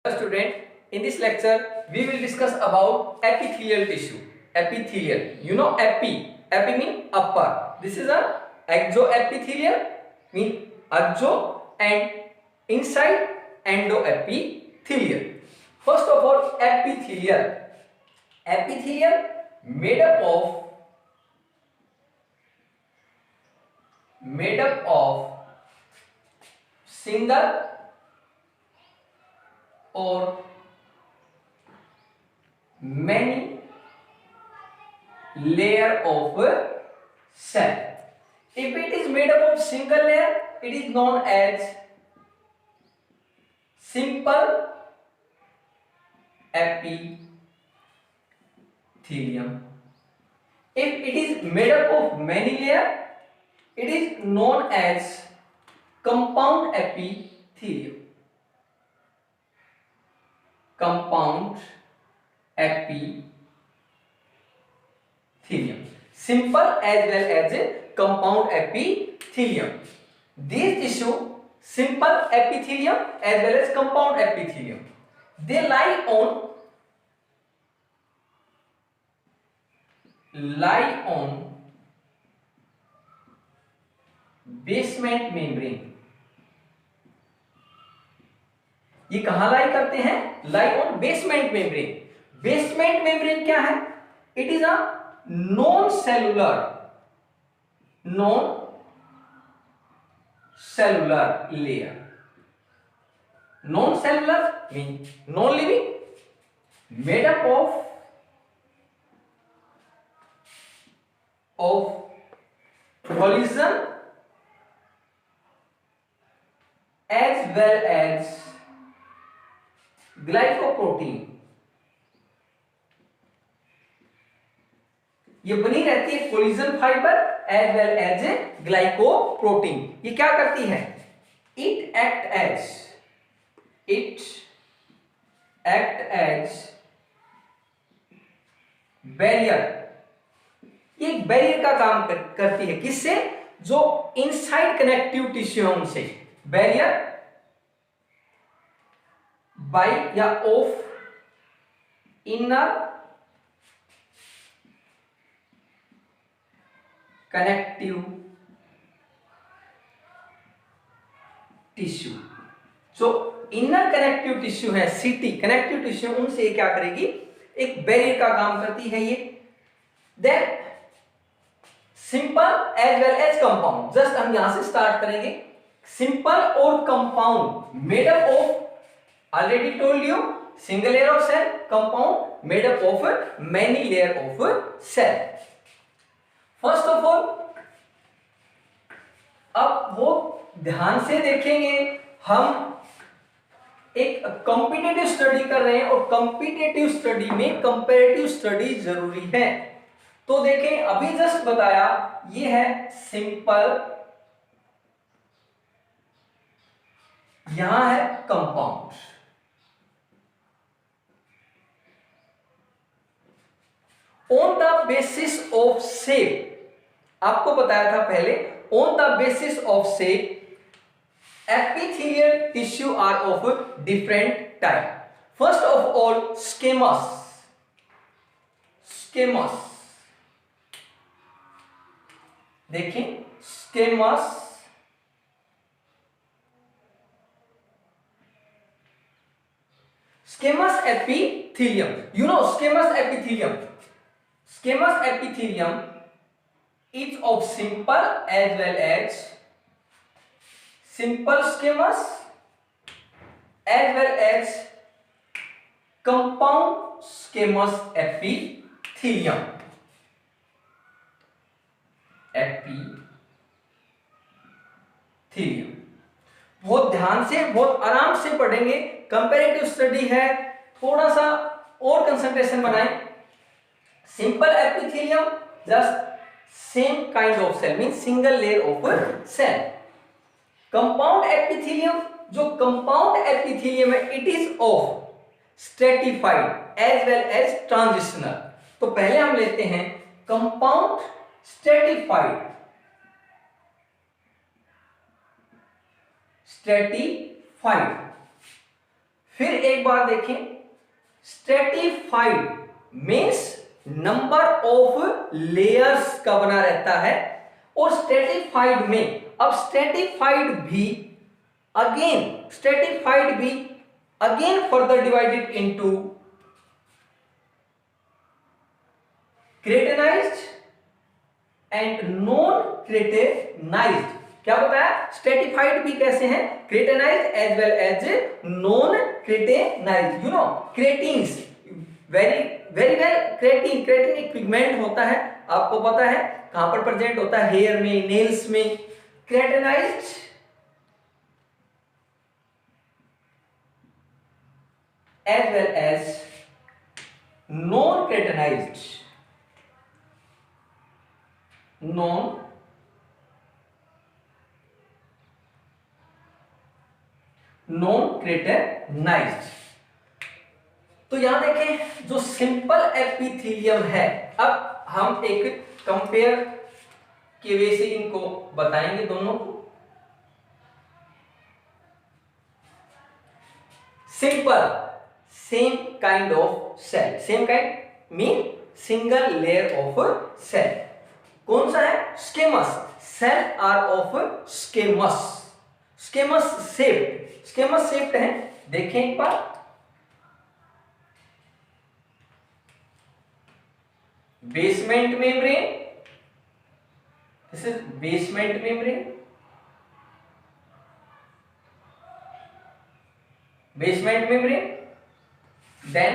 Student, in this lecture we will discuss about epithelial tissue. Epithelial, you know, epi mean upper. This is a exoepithelial mean exo, and inside endoepithelial. First of all, epithelial made up of single or many layer of cell. If it is made up of single layer, it is known as simple epithelium. If it is made up of many layer, it is known as compound epithelium. Compound epithelium. Simple as well as a compound epithelium. These tissue, simple epithelium as well as compound epithelium, they lie on basement membrane. ये कहां लाई करते हैं? Lie on basement membrane. Basement membrane क्या है? It is a non cellular layer. Non cellular mean non living, made up of collagen as well as glycoprotein. ये बनी रहती है collagen fibre as well as a glycoprotein. ये क्या करती है? It act as barrier. ये एक बैरियर का काम करती है. किससे? जो इनसाइड कनेक्टिव टिश्यू है उनसे. बैरियर बाय या ऑफ इनर कनेक्टिव टिश्यू. जो इनर कनेक्टिव टिश्यू है, सीटी कनेक्टिव टिश्यू, उनसे क्या करेगी? एक बैरियर का काम करती है ये. Then simple as well as compound. Just हम यहां से स्टार्ट करेंगे. सिंपल और compound made up of, already told you, single layer of cell. Compound made up of many layer of cell. First of all, अब वो ध्यान से देखेंगे. हम एक कॉम्पिटिटिव स्टडी कर रहे हैं और कॉम्पिटिटिव स्टडी में कंपैरेटिव स्टडी जरूरी है. तो देखें, अभी जस्ट बताया, ये है सिंपल, यहां है compound. On the basis of shape, आपको बताया था पहले, on the basis of shape epithelial tissue are of different type. First of all, squamous. देखें, स्केमस epithelium. You know squamous epithelium. Squamous epithelium is of simple as well as simple squamous as well as compound squamous epithelium. बहुत ध्यान से, बहुत आराम से पढ़ेंगे. Comparative study है, थोड़ा सा और कंसंट्रेशन बनाएं. Simple epithelium just same kind of cell, mean single layer of cell. Compound epithelium, जो कंपाउंड एपिथेलियम है, it is of stratified as well as transitional. तो पहले हम लेते हैं कंपाउंड स्ट्रेटिफाइड. फिर एक बार देखें, stratified means number of layers का बना रहता है, और स्ट्रेटिफाइड में अब स्ट्रेटिफाइड भी again further divided into keratinized and non keratinized. क्या बताया, स्ट्रेटिफाइड भी कैसे हैं, keratinized as well as non keratinized. You know keratins, very well, keratin एक पिगमेंट होता है, आपको पता है कहां पर प्रेजेंट होता है, हेयर में, नेल्स में। क्रेटेनाइज्ड as well as non-cretinized, non-cretinized। तो यहां देखें, जो सिंपल एपिथेलियम है, अब हम एक कंपेयर के वे से इनको बताएंगे दोनों को। Simple, same kind of cell, same kind mean single layer of cell. कौन सा है, squamous, cell are of squamous, squamous shaped है। देखें एक बार, basement membrane, this is basement membrane, then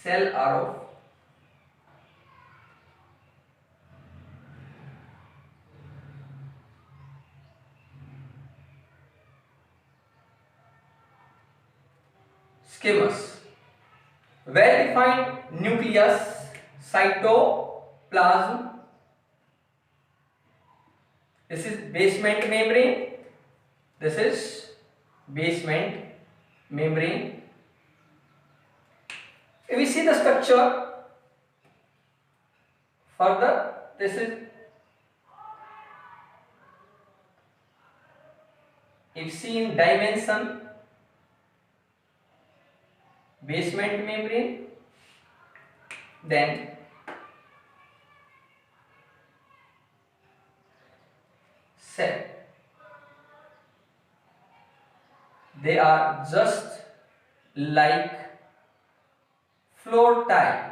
cell are of schemous, well defined nucleus, cytoplasm, this is basement membrane, this is basement membrane. If we see the structure further, this is, if see in dimension, basement membrane, then cell, they are just like floor tile,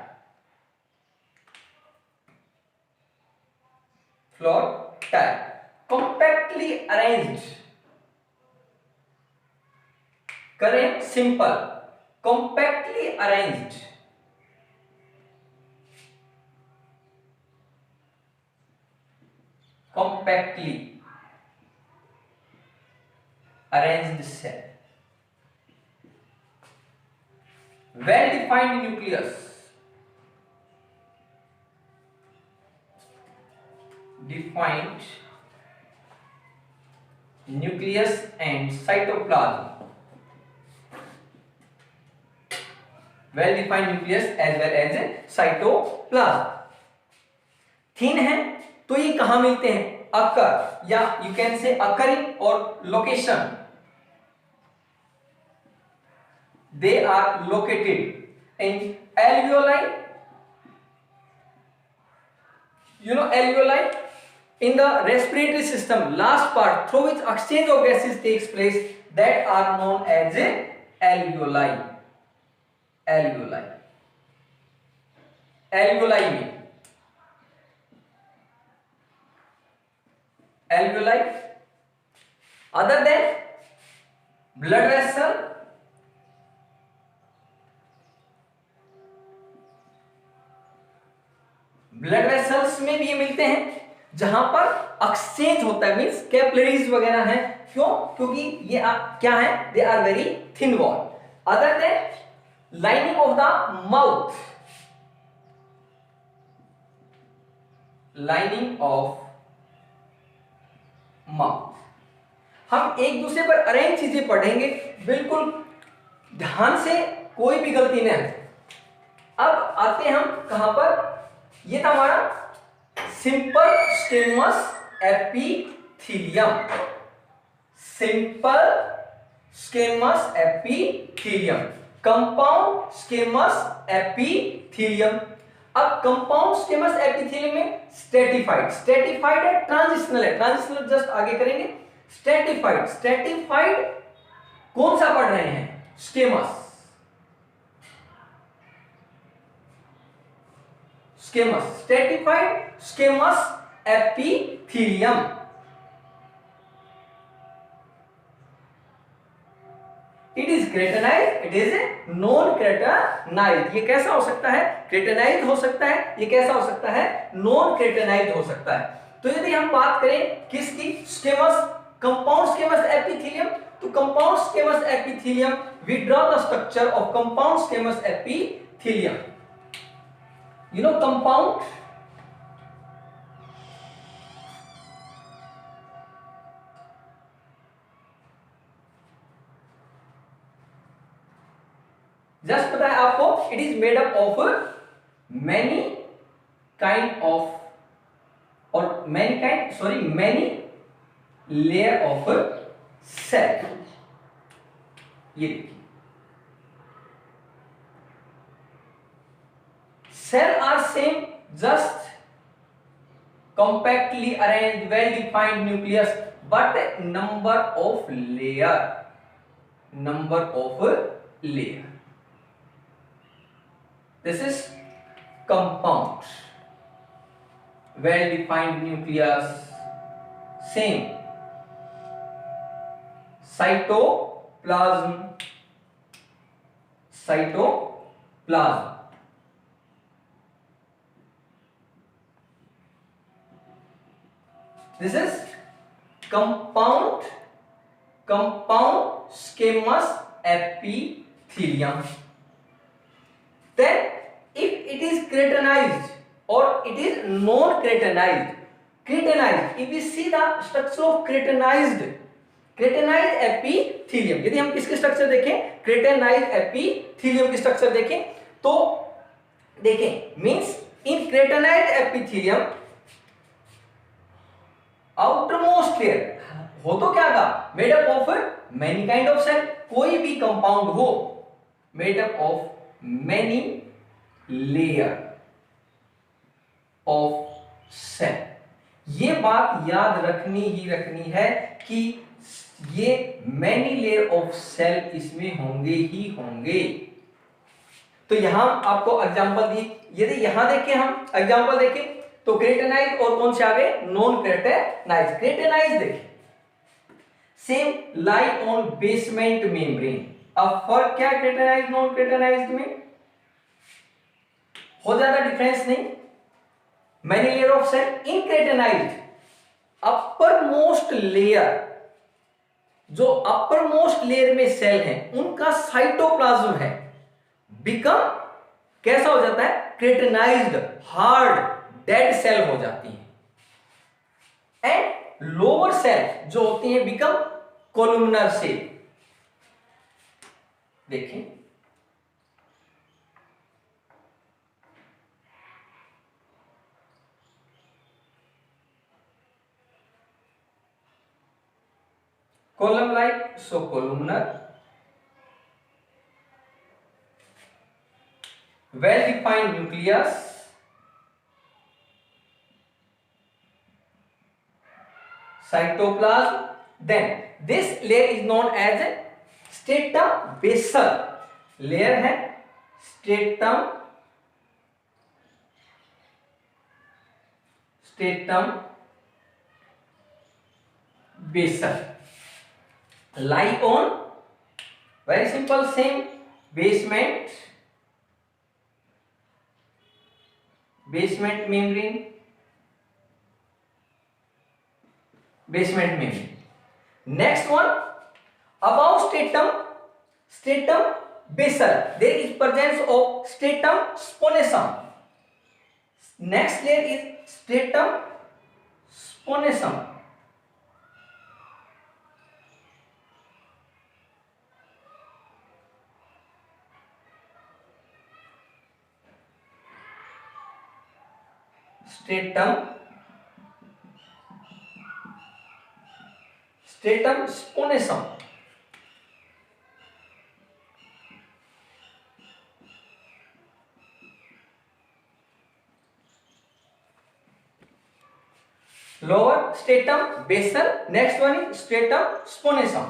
compactly arranged, करें simple, compactly arranged, cell, well defined nucleus, and cytoplasm, well defined nucleus as well as cytoplasm। थीन है तो ये कहां मिलते हैं, अकर, या you can say occurring और location, they are located in alveoli, you know alveoli in the respiratory system, last part through which exchange of gases takes place, that are known as alveoli, में alveoli other than blood vessel, blood vessels में भी ये मिलते हैं, जहां पर exchange होता है, मींस कैपिलरीज वगैरह हैं। क्यों, क्योंकि ये क्या है, they are very thin wall. Other than lining of the mouth, हम एक दूसरे पर अरेंज चीजें पढ़ेंगे, बिल्कुल ध्यान से, कोई भी गलती नहीं है। अब आते हैं हम कहां पर, ये था हमारा simple squamous epithelium, simple squamous epithelium, compound squamous epithelium. अब कंपाउंड स्क्वेमस एपिथेलियम में स्ट्रेटिफाइड, स्ट्रेटिफाइड है, ट्रांजिशनल है, ट्रांजिशनल जस्ट आगे करेंगे। स्ट्रेटिफाइड, स्ट्रेटिफाइड कौन सा पढ़ रहे हैं? Squamous, squamous, stratified squamous epithelium. It is keratinized, it is non keratinized. ये कैसा हो सकता है? क्रेटेनाइज्ड हो सकता है, ये कैसा हो सकता है? नॉन क्रेटेनाइज्ड हो सकता है। तो यदि हम बात करें किसकी? स्क्वेमस, कंपाउंड स्क्वेमस एपिथेलियम, तो compound squamous epithelium, we draw the structure of compound squamous epithelium. You know compound, just पता है आपको, it is made up of many kind of, और many kind, sorry, many layer of cell. ये देखिए, cell are same, just compactly arranged, well defined nucleus, but number of layer, number of layer. This is compound, well defined nucleus, same cytoplasm, cytoplasm. This is compound, compound squamous epithelium. Then if it is keratinized or it is non-keratinized, keratinized, if we see the structure of keratinized, keratinized epithelium, यदि हम किसके structure देखें? keratinized epithelium की structure देखें, तो देखें, means in keratinized epithelium outermost layer हो तो क्या था? Made up of many kind of cell, कोई भी कंपाउंड हो made up of many layer of cell. ये बात याद रखनी ही रखनी है कि ये मेनी लेयर ऑफ सेल इसमें होंगे ही होंगे। तो यहां आपको एग्जांपल दी, यदि यहां देखें, हम एग्जांपल देखें तो क्रेटेनाइज और कौन से आ गए? नॉन क्रेटेनाइज। क्रेटेनाइज देखिए, same lie on basement membrane. अब फर्क क्या है क्रेटेनाइज नॉन क्रेटेनाइज में? हो ज्यादा डिफरेंस नहीं। Many layer of cell in keratinize, upper most layer, जो अपर मोस्ट लेयर में सेल है उनका साइटोप्लाज्म है, बिकम कैसा हो जाता है? क्रेटेनाइज्ड, हार्ड, डेड सेल हो जाती है। एंड लोअर सेल जो होती है बिकम कोलुमनर सेल। देखिए, column like, so columnar, well defined nucleus, cytoplasm, then this layer is known as stratum basal, layer है stratum, stratum basal, lie on, very simple, same basement, basement membrane, basement membrane. Next one, above stratum, stratum basal, there is presence of stratum spongiosum. Next layer is stratum spongiosum. Stratum spongiosum. stratum basal, next one is stratum spongiosum,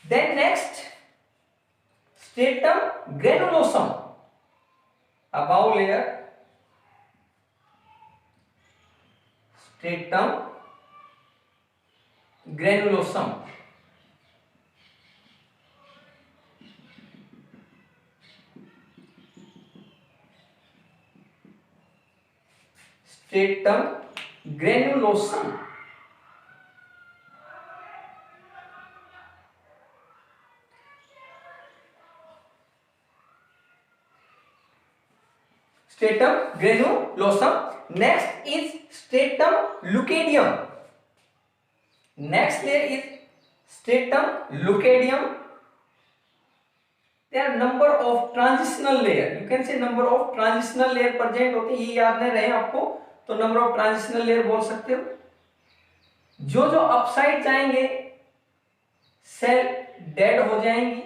then next stratum granulosum, above layer stratum granulosum, stratum granulosum, stratum granulosum. Next is stratum lucidium. Next there is stratum lucidium. There are number of transitional layer. You can say number of transitional layer present होते हैं, ये याद नहीं रहे आपको तो number of transitional layer बोल सकते हो. जो जो अपसाइड जाएंगे सेल डेड हो जाएंगी.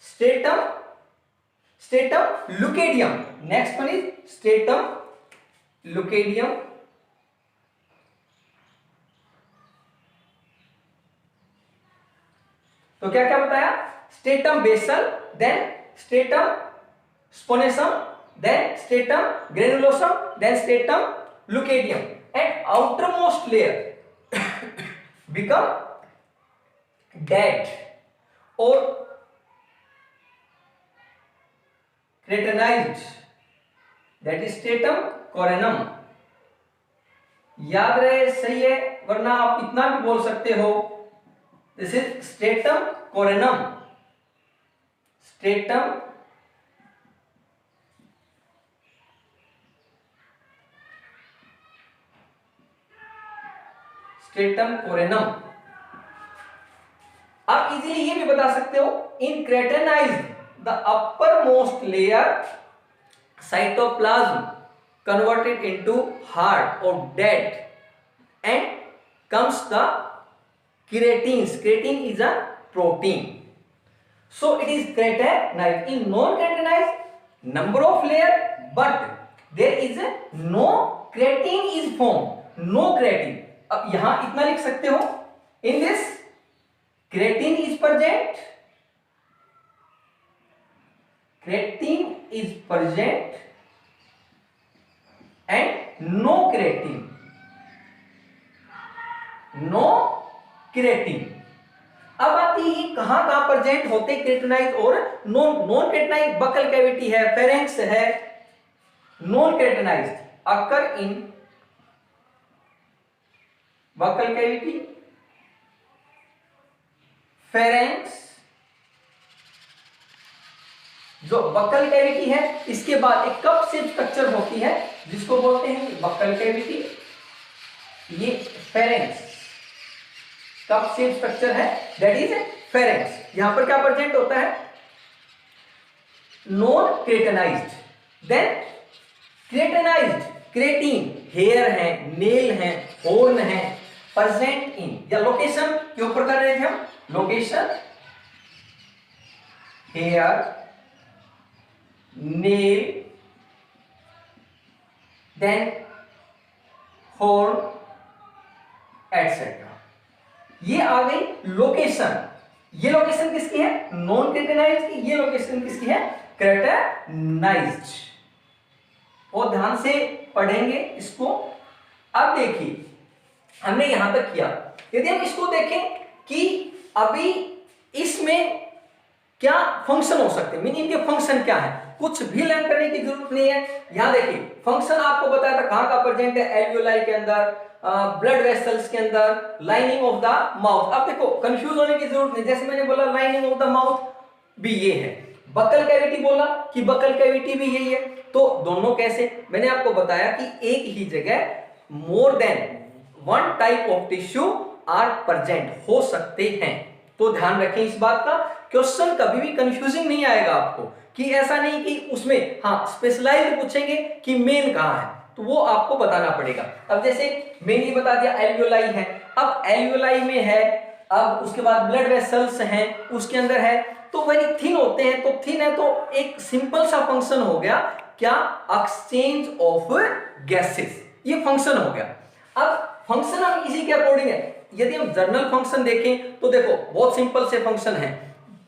Stratum lucidum. Next one is stratum lucidum. तो क्या क्या बताया? Stratum basal, then stratum spinosum, then stratum granulosum, then stratum lucidium, and outermost layer become dead or keratinized, that is stratum coronum. याद रहे, सही है, वरना आप इतना भी बोल सकते हो. This is stratum coronum, stratum stratum corneum. आप इजीली ये भी बता सकते हो, in keratinized the upper most layer cytoplasm converted into hard और dead and comes the keratins. Keratin is a protein, so it is keratinized. In non keratinized number of layer, but there is a no keratin is formed, no keratin. अब यहां इतना लिख सकते हो, in this keratin is present, keratin is present and no keratin, no keratin. अब आती है कहां कहां प्रेजेंट होते केराटिनाइज और नॉन केराटिनाइज. बकल कैविटी है, फेरेंक्स है. Non keratinize occur in buccal cavity, pharynx. जो बक्कल कैविटी है इसके बाद एक कप शेप स्ट्रक्चर होती है जिसको बोलते हैं बक्कल कैविटी. ये pharynx कप शेप स्ट्रक्चर है, दैट इज pharynx. यहां पर क्या प्रेजेंट होता है? Non keratinized. Then keratinized, keratin, hair है, नेल है, हॉर्न है, प्रेजेंट इन या लोकेशन के ऊपर कर रहे थे हम. Location, hair, nail, then horn etcetera. ये आ गई लोकेशन. ये लोकेशन किसकी है? नॉन केराटिनाइज्ड की. ये लोकेशन किसकी है? केराटिनाइज्ड. और ध्यान से पढ़ेंगे इसको. अब देखिए हमने यहां तक किया. यदि हम इसको देखें कि अभी इसमें क्या फंक्शन हो सकते हैं, मीनिंग के फंक्शन क्या है, कुछ भी लर्न करने की जरूरत नहीं है. यहां देखिए फंक्शन आपको बताया था कहां का प्रेजेंट है. एल्वियोलाई के अंदर, ब्लड वेसल्स के अंदर, लाइनिंग ऑफ द माउथ. अब देखो कंफ्यूज होने की जरूरत नहीं. जैसे मैंने बोला लाइनिंग ऑफ द माउथ भी ये है, बकल कैविटी बोला कि बकल कैविटी भी यही है. तो दोनों कैसे? मैंने आपको बताया कि एक ही जगह more than one type of tissue are present हो सकते हैं. तो ध्यान रखें इस बात का. क्वेश्चन कभी भी कंफ्यूजिंग नहीं आएगा आपको कि ऐसा नहीं कि उसमें हाँ स्पेशलाइज्ड पूछेंगे कि मेन कहां है, तो वो आपको बताना पड़ेगा. अब जैसे मेन ये बता दिया एल्वियोलाई है. अब एल्वियोलाई में है, अब उसके बाद ब्लड वेसल्स हैं, उसके अंदर है, तो वेरी थिन होते हैं. तो थिन है तो एक सिंपल सा फंक्शन हो गया क्या? Exchange of gases. ये फंक्शन हो गया। अब फंक्शन हम इसी के अकॉर्डिंग है। यदि हम जर्नल फंक्शन देखें तो देखो बहुत सिंपल से फंक्शन है,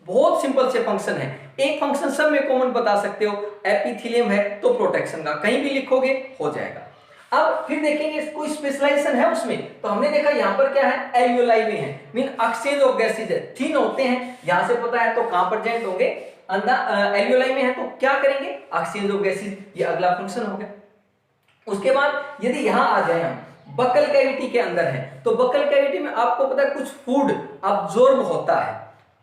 बहुत सिंपल से फंक्शन है। एक फंक्शन सब में कॉमन बता सकते हो, एपिथेलियम है तो प्रोटेक्शन का कहीं भी लिखोगे हो जाएगा। अब फिर देखेंगे कोई स्पेशलाइजेशन है उसमें, तो हमने देखा यहाँ पर क्या है, एल्वियोलाई में है, मीन एक्सचेंज ऑफ गैसेज है, थिन होते हैं, यहां से पता है तो कहां प्रेजेंट होंगे, एल्वियोलाई में है तो क्या करेंगे, एक्सचेंज ऑफ गैसेज, ये अगला फंक्शन हो गया। उसके बाद यदि यहां आ जाए हम बकल कैविटी के अंदर है, तो बकल कैविटी में आपको पता है कुछ फूड अब्जॉर्ब होता है,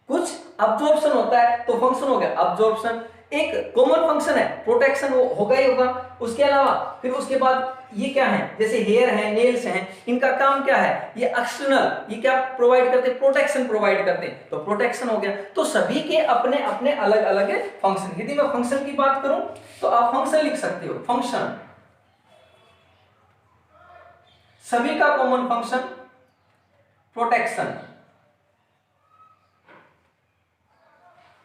कुछ अब्जॉर्प्शन होता है, तो फंक्शन हो गया अब्जॉर्प्शन। एक कॉमन फंक्शन है प्रोटेक्शन, वो होगा ही होगा। उसके अलावा फिर उसके बाद ये क्या है, जैसे हेयर है, नेल्स हैं, इनका काम क्या है, ये एक्सटर्नल, ये क्या प्रोवाइड करते हैं, प्रोटेक्शन प्रोवाइड करते हैं, तो प्रोटेक्शन हो गया। तो सभी के अपने अपने अलग अलग फंक्शन। यदि मैं फंक्शन की बात करूं तो आप फंक्शन लिख सकते हो, फंक्शन सभी का कॉमन फंक्शन प्रोटेक्शन।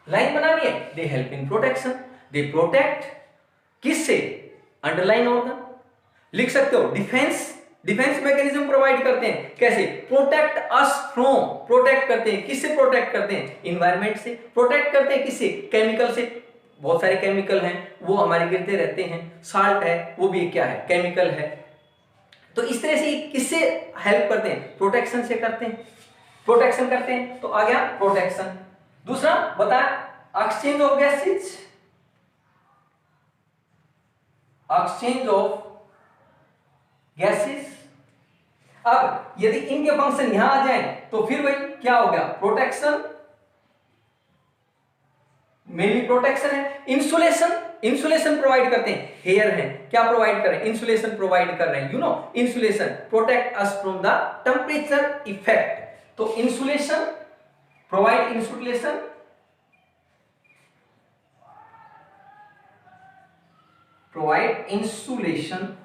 लाइन बनानी है, they help in protection, they protect किससे, अंडरलाइन ऑर्गन। लिख सकते हो डिफेंस, डिफेंस मैकेनिज्म प्रोवाइड करते हैं, कैसे, प्रोटेक्ट अस फ्रॉम, प्रोटेक्ट करते हैं, किससे प्रोटेक्ट करते हैं, इन्वायरमेंट से। प्रोटेक्ट करते हैं किससे, केमिकल से, बहुत सारे केमिकल हैं वो हमारे गिरते रहते हैं, साल्ट है वो भी क्या है, केमिकल है। तो इस तरह से किससे हेल्प करते हैं, प्रोटेक्शन से करते हैं, प्रोटेक्शन करते हैं। तो आ गया प्रोटेक्शन। दूसरा बताया exchange of gases, exchange of gases. अब यदि इनके फंक्शन यहां आ जाए तो फिर वही क्या हो गया, प्रोटेक्शन, मेनली प्रोटेक्शन है। इंसुलेशन, इंसुलेशन प्रोवाइड करते हैं, हेयर है क्या प्रोवाइड कर रहे हैं, इंसुलेशन प्रोवाइड कर रहे हैं, you know insulation, protect us from the temperature effect. तो insulation, provide insulation, provide insulation.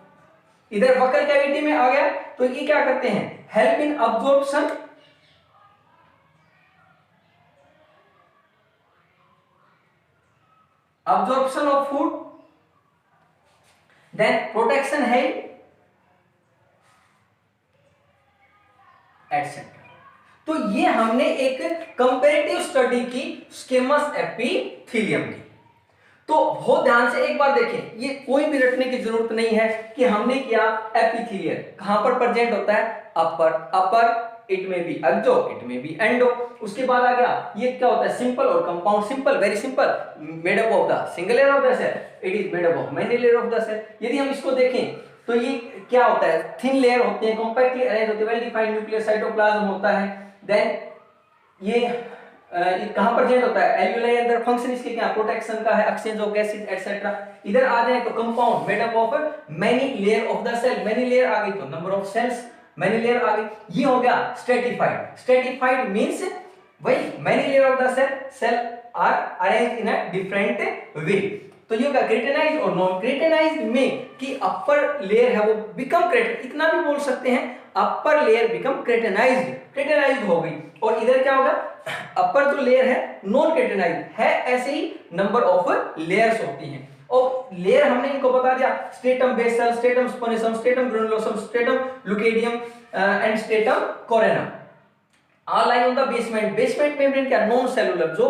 इधर बकल कैविटी में आ गया तो ये क्या करते हैं, help in absorption, absorption of food, then protection है एटसेट्रा। तो ये हमने एक कंपैरेटिव स्टडी की स्क्वेमस एपिथेलियम की। तो बहुत ध्यान से एक बार देखें, ये कोई भी रटने की जरूरत नहीं है कि हमने किया एपिथेलियम कहां पर प्रेजेंट होता है, अपर, अपर इट में बी एक्सो, इट में बी एंडो। उसके बाद आ गया ये क्या होता है, सिंपल और compound. Simple very simple, made up of the single layer of the cell, it is made up of many layer of the cell. यदि हम इसको देखें तो ये क्या होता है, थिन लेयर होते हैं, कॉम्पैक्टली अरेंज होते हैं, वेल डिफाइंड न्यूक्लियर साइटोप्लाज्म होता है। देन ये कहां प्रेजेंट होता है, एल्वियोलाई अंदर। फंक्शन इसके क्या, प्रोटेक्शन का है, एक्सचेंज ऑफ गैसेज एटसेट्रा। इधर आ जाए तो compound made up of many layer of the cell, many layer आ गई तो number of cells, many layer आ गई। ये हो गया स्ट्रेटिफाइड, स्ट्रेटिफाइड मींस वही many layer of the cell, cell are arranged in a different way. तो ये होगा क्रेटेनाइज्ड और नॉन क्रेटेनाइज्ड में कि अपर लेयर है वो बिकम क्रेटेन, इतना भी बोल सकते हैं अपर लेयर बिकम क्रेटेनाइज्ड, क्रेटेनाइज्ड हो गई। और इधर क्या होगा, अपर जो लेयर है नॉन क्रेटेनाइज्ड है, ऐसे ही नंबर ऑफ लेयर्स होती हैं। और लेयर हमने इनको बता दिया, stratum basal, stratum spinosum, stratum granulosum, stratum lucidum and stratum corneum. All lie on the basement, basement membrane क्या, नॉन सेलुलर, जो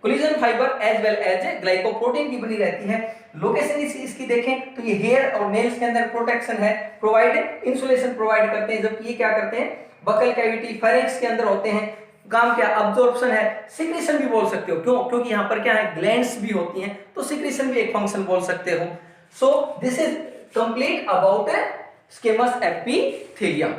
collagen fibre as well as glycoprotein की बनी रहती है। लोकेशन इसकी देखें तो ये हेयर और नेल्स के अंदर प्रोटेक्शन है, प्रोवाइड इंसुलेशन प्रोवाइड करते हैं, जबकि ये क्या करते हैं, बकल कैविटी फेरिंक्स के अंदर होते हैं। काम क्या, अब्जॉर्प्शन है, सिक्रीशन भी बोल सकते हो, क्यों, क्योंकि यहाँ पर क्या है, ग्लैंड्स भी होती हैं, तो सिक्रीशन भी एक फंक्शन बोल सकते हो। So this is complete about squamous epithelium.